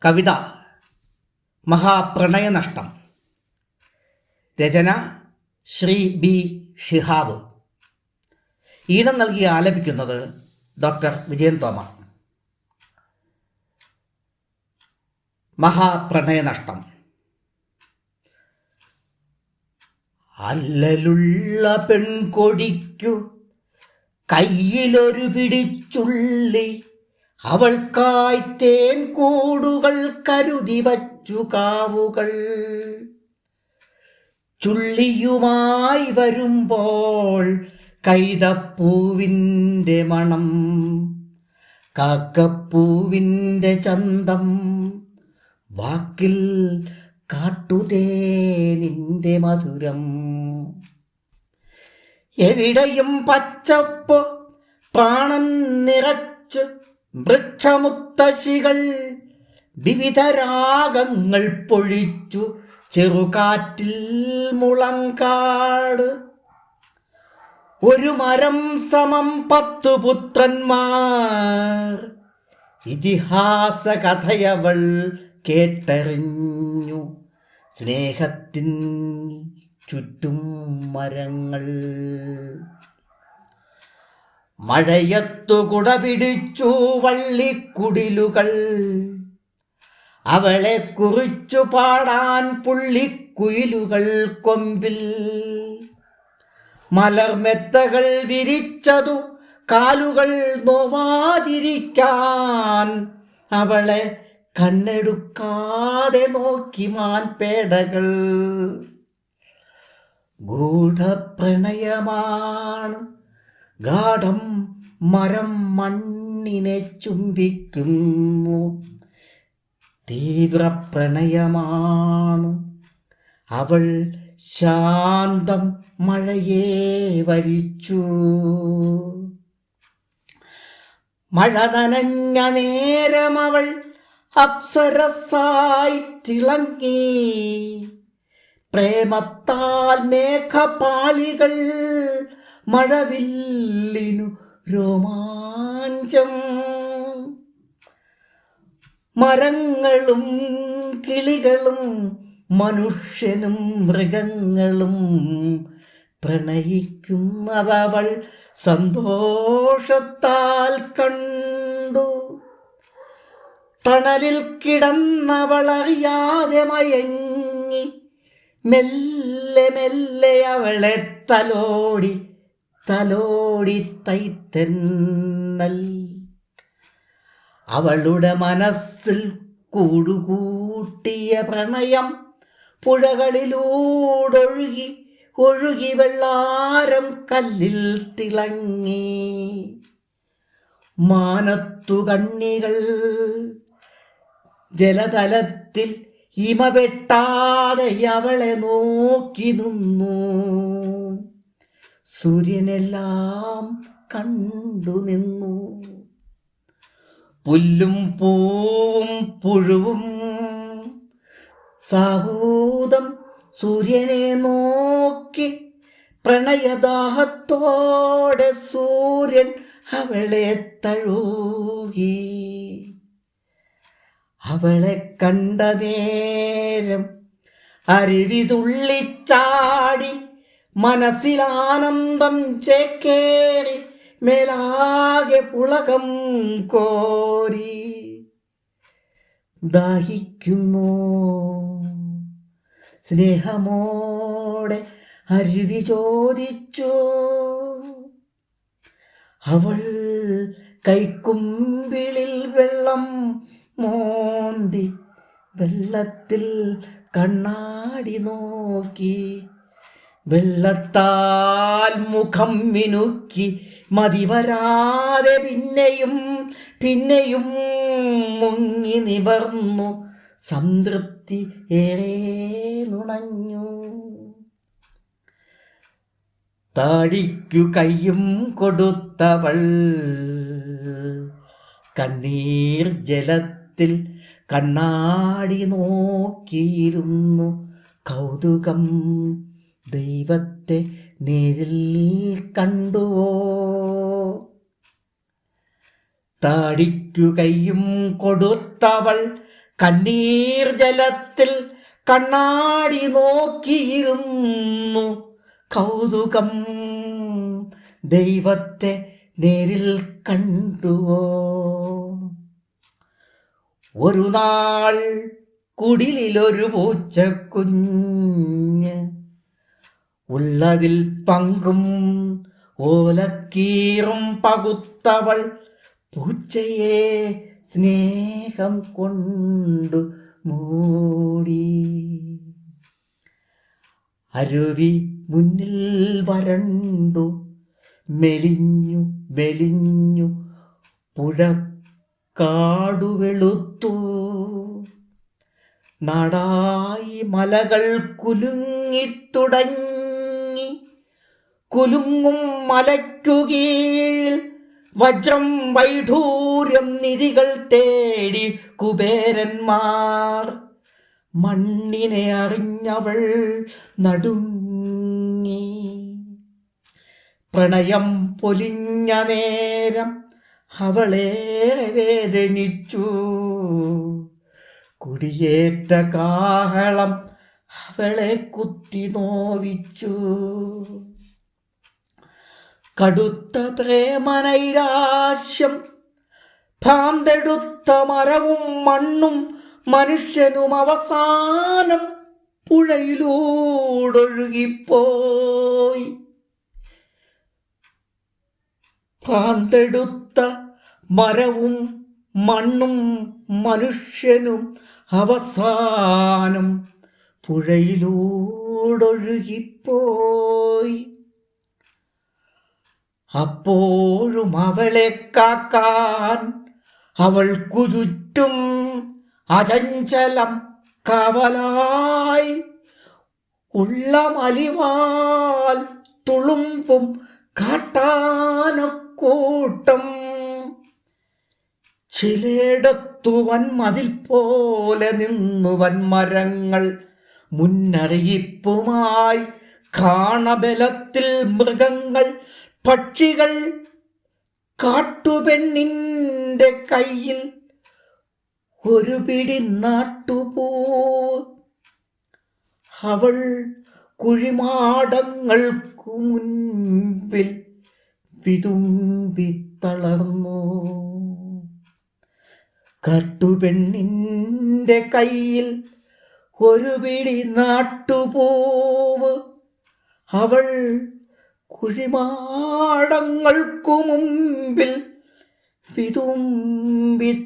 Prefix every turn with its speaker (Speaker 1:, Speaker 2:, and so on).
Speaker 1: കവിത മഹാപ്രണയനഷ്ടം. രചന Shri B Shihab. ഈണം നൽകി ആലപിക്കുന്നത് ഡോക്ടർ വിജയൻ തോമസ്. മഹാപ്രണയനഷ്ടം. അല്ലലുള്ള പെൺകൊടിക്കു കയ്യിലൊരു പിടിച്ചുള്ളി, അവൾക്കായി തേൻ കൂടുകൾ കരുതി വച്ചു കാവുകൾ. ചുള്ളിയുമായി വരുമ്പോൾ കൈതപ്പൂവിൻ്റെ മണം, കാക്കപ്പൂവിൻ്റെ ചന്തം, വാക്കിൽ കാട്ടുതേനിൻ്റെ മധുരം. എവിടെയും പച്ചപ്പ് പ്രാണൻ നിറച്ച് വൃക്ഷമുത്തശ്ശികൾ വിവിധ രാഗങ്ങൾ പൊഴിച്ചു ചെറുകാറ്റിൽ മുളങ്കാട്. ഒരു മരം സമം 10 പുത്രന്മാർ, ഇതിഹാസ കഥയവൾ കേട്ടറിഞ്ഞു. സ്നേഹത്തിൻ ചുറ്റും മരങ്ങൾ. മഴയത്തു കുട പിടിച്ചു വള്ളിക്കുടിലുകൾ, അവളെ കുറിച്ചു പാടാൻ പുള്ളിക്കുയിലുകൾ കൊമ്പിൽ. മലർമെത്തകൾ വിരിച്ചതു കാലുകൾ നോവാതിരിക്കാൻ, അവളെ കണ്ണെടുക്കാതെ നോക്കി മാൻപേടകൾ. ഗൂഢപ്രണയമാണ് ഗാഠം, മരം മണ്ണിനെ ചുംബിക്കുന്നു. തീവ്രപ്രണയമാണ് അവൾ ശാന്തം മഴയെ വരിച്ചു. മഴ നനഞ്ഞ നേരമവൾ അപ്സരസായി തിളങ്ങി. പ്രേമത്താൽ മേഘപാളികൾ, മഴവില്ലിനു രോമാഞ്ചം. മരങ്ങളും കിളികളും മനുഷ്യനും മൃഗങ്ങളും പ്രണയിക്കുന്നതവൾ സന്തോഷത്താൽ കണ്ടു. തണലിൽ കിടന്നവളറിയാതെ മയങ്ങി. മെല്ലെ മെല്ലെ അവളെ തലോടി തലോടി തൈത്തെന്നൽ. അവളുടെ മനസ്സിൽ കൂടുകൂട്ടിയ പ്രണയം പുഴകളിലൂടൊഴുകി ഒഴുകി വെള്ളാരം കല്ലിൽ തിളങ്ങി. മാനത്തു കണ്ണികൾ ജലതലത്തിൽ ഇമ വെട്ടാതെ അവളെ നോക്കി നിന്നു. സൂര്യനെല്ലാം കണ്ടു നിന്നു. പുല്ലും പൂവും പുഴുവും സാഹൂതം സൂര്യനെ നോക്കി. പ്രണയദാഹത്തോടെ സൂര്യൻ അവളെ തഴുകി. അവളെ കണ്ട നേരം അരുവിതുള്ളിച്ചാടി. മനസ്സിലാനന്ദം ചേക്കേറി. മേലാകെ പുളകം കോരി. ദാഹിക്കുന്നു സ്നേഹമോടെ അരുവി ചോദിച്ചു. അവൾ കൈക്കുമ്പിളിൽ വെള്ളം മോന്തി വെള്ളത്തിൽ കണ്ണാടി നോക്കി. വെള്ളത്താൽ മുഖം മിനുക്കി. മതിവരാതെ പിന്നെയും പിന്നെയും മുങ്ങി നിവർന്നു. സംതൃപ്തി ഏറെ നുണഞ്ഞു. താടിക്കു കയ്യും കൊടുത്തവൾ കണ്ണീർ ജലത്തിൽ കണ്ണാടി നോക്കിയിരുന്നു. കൗതുകം ദൈവത്തെ നേരിൽ കണ്ടുവോ? താടിക്കു കയ്യും കൊടുത്തവൾ കണ്ണീർ ജലത്തിൽ കണ്ണാടി നോക്കിയിരുന്നു കൗതുകം ദൈവത്തെ നേരിൽ കണ്ടുവോ. ഒരു നാൾ കുടിലൊരു പൂച്ചക്കുഞ്ഞ് ഉള്ളതിൽ പങ്കും ഓലക്കീറും പകുത്തവൾ പൂച്ചയെ സ്നേഹം കൊണ്ടു മൂടി. അരുവി മുന്നിൽ വരണ്ടു മെലിഞ്ഞു മെലിഞ്ഞു പുഴ കാടുവെളുത്തു. നാടായി മലകൾ കുലുങ്ങിത്തുടങ്ങി. കുലുങ്ങും മലയ്ക്കു കീഴിൽ വജ്രം വൈഢൂര്യം നിധികൾ തേടി കുബേരന്മാർ. മണ്ണിനെ അറിഞ്ഞവൾ നടുങ്ങി. പ്രണയം പൊലിഞ്ഞ നേരം അവളേറെ വേദനിച്ചു. കുടിയേറ്റ കാഹളം അവളെ കുത്തി നോവിച്ചു. കടുത്ത പ്രേമനൈരാശ്യം ഭ്രാന്തെടുത്ത മരവും മണ്ണും മനുഷ്യനും അവസാനം പുഴയിലൂടൊഴുകിപ്പോയി. ഭ്രാന്തെടുത്ത മരവും മണ്ണും മനുഷ്യനും അവസാനം പുഴയിലൂടൊഴുകിപ്പോയി. അപ്പോഴും അവളെ കാക്കാൻ അവൾക്കു ചുറ്റും അചഞ്ചലം കാവലായി ഉള്ള മലിവാൽ തുളുമ്പും കാട്ടാനക്കൂട്ടം. ചിലയിടത്തു വൻമതിൽ പോലെ നിന്നു വൻമരങ്ങൾ മുന്നറിയിപ്പുമായി. കാണബലത്തിൽ മൃഗങ്ങൾ പക്ഷികൾ. കാട്ടുപെണ്ണിൻ്റെ കയ്യിൽ ഒരു പിടി നാട്ടുപൂവ്. അവൾ കുഴിമാടങ്ങൾക്കു മുൻപിൽ വിതുമ്പിത്തളർന്നു. കാട്ടുപെണ്ണിൻ്റെ കയ്യിൽ ഒരു പിടി നാട്ടുപൂവ്. അവൾ കുഴിമാടങ്ങൾക്കു മുമ്പിൽ വിതുമ്പിത്തളർന്നു.